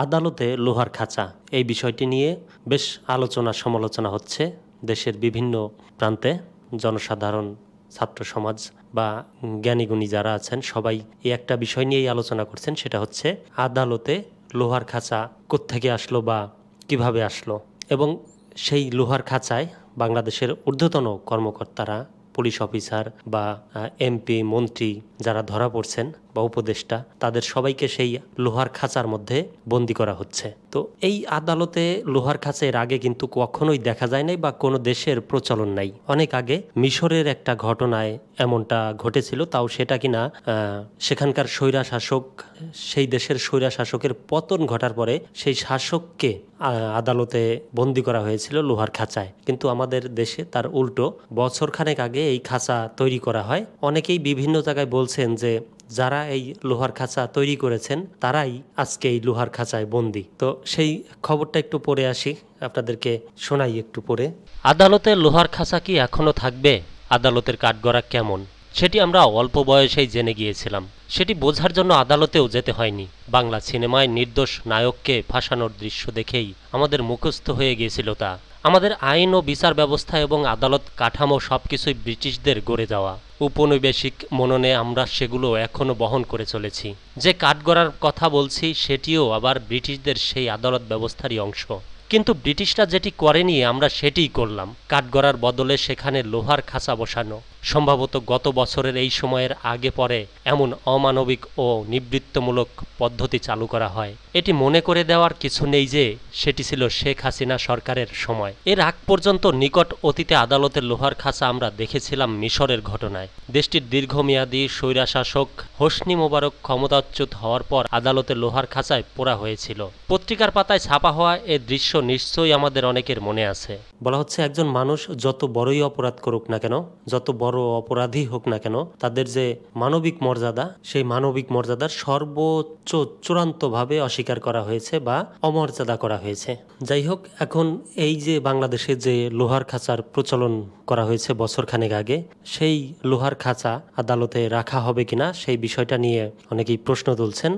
আদালতে লোহার খাঁচা এই বিষয়টি নিয়ে বেশ আলোচনা সমালোচনা হচ্ছে দেশের বিভিন্ন প্রান্তে। জনসাধারণ, ছাত্র সমাজ বা জ্ঞানীগুণী যারা আছেন সবাই এই একটা বিষয় নিয়েই আলোচনা করছেন, সেটা হচ্ছে আদালতে লোহার খাঁচা কোত্থেকে আসলো বা কিভাবে আসলো, এবং সেই লোহার খাঁচায় বাংলাদেশের ঊর্ধ্বতন কর্মকর্তারা, পুলিশ অফিসার বা এমপি মন্ত্রী যারা ধরা পড়ছেন বা উপদেষ্টা, তাদের সবাইকে সেই লোহার খাঁচার মধ্যে বন্দি করা হচ্ছে। তো এই আদালতে লোহার খাঁচা এর আগে কিন্তু কখনোই দেখা যায় নাই বা কোনো দেশের প্রচলন নাই। অনেক আগে মিশরের একটা ঘটনায় এমনটা ঘটেছিল, তাও সেটা কিনা সেখানকার স্বৈরা শাসক, সেই দেশের স্বৈরা শাসকের পতন ঘটার পরে সেই শাসককে আদালতে বন্দি করা হয়েছিল লোহার খাঁচায়। কিন্তু আমাদের দেশে তার উল্টো বছরখানেক আগে এই খাঁচা তৈরি করা হয়। অনেকেই বিভিন্ন জায়গায় বলছেন যে যারা এই লোহার খাঁচা তৈরি করেছেন তারাই আজকে এই লোহার খাঁচায় বন্দি। তো সেই খবরটা একটু পড়ে আসি, আপনাদেরকে শোনাই একটু পড়ে। আদালতে লোহার খাঁচা কি এখনো থাকবে? আদালতের কাঠগড়া কেমন সেটি আমরা অল্প বয়সেই জেনে গিয়েছিলাম। সেটি বোঝার জন্য আদালতেও যেতে হয়নি। বাংলা সিনেমায় নির্দোষ নায়ককে ফাঁসানোর দৃশ্য দেখেই আমাদের মুখস্থ হয়ে গিয়েছিল তা। আমাদের আইন ও বিচার ব্যবস্থা এবং আদালত কাঠামো সবকিছুই ব্রিটিশদের গড়ে যাওয়া। উপনিবেশিক মননে আমরা সেগুলো এখনও বহন করে চলেছি। যে কাঠগড়ার কথা বলছি সেটিও আবার ব্রিটিশদের সেই আদালত ব্যবস্থারই অংশ। কিন্তু ব্রিটিশরা যেটি করেনি আমরা সেটিই করলাম, কাঠগড়ার বদলে সেখানে লোহার খাঁচা বসানো। সম্ভবত গত বছরের এই সময়ের আগে পরে এমন অমানবিক ও নিবৃত্তমূলক পদ্ধতি চালু করা হয়। এটি মনে করে দেওয়ার কিছু নেই যে সেটি ছিল শেখ হাসিনা সরকারের সময়। এর আগ পর্যন্ত নিকট অতীতে আদালতের লোহার খাঁচা আমরা দেখেছিলাম মিশরের ঘটনায়। দেশটির দীর্ঘমেয়াদী স্বৈরাশাসক হোসনি মোবারক ক্ষমতাচ্যুত হওয়ার পর আদালতে লোহার খাঁচায় পোড়া হয়েছিল। পত্রিকার পাতায় ছাপা হওয়া এ দৃশ্য নিশ্চয়ই আমাদের অনেকের মনে আছে। বলা হচ্ছে একজন মানুষ যত বড়ই অপরাধ করুক না কেন, যত বড় অপরাধী হোক না কেন, তাদের যে মানবিক মর্যাদা, সেই মানবিক মর্যাদার সর্বোচ্চ চূড়ান্তভাবে অস্বীকার করা হয়েছে বা অমর্যাদা করা হয়েছে। যাই হোক, এখন এই যে বাংলাদেশে যে লোহার খাঁচার প্রচলন করা হয়েছে বছরখানেক আগে, সেই লোহার খাঁচা আদালতে রাখা হবে কিনা সেই বিষয়টা নিয়ে অনেকেই প্রশ্ন তুলছেন।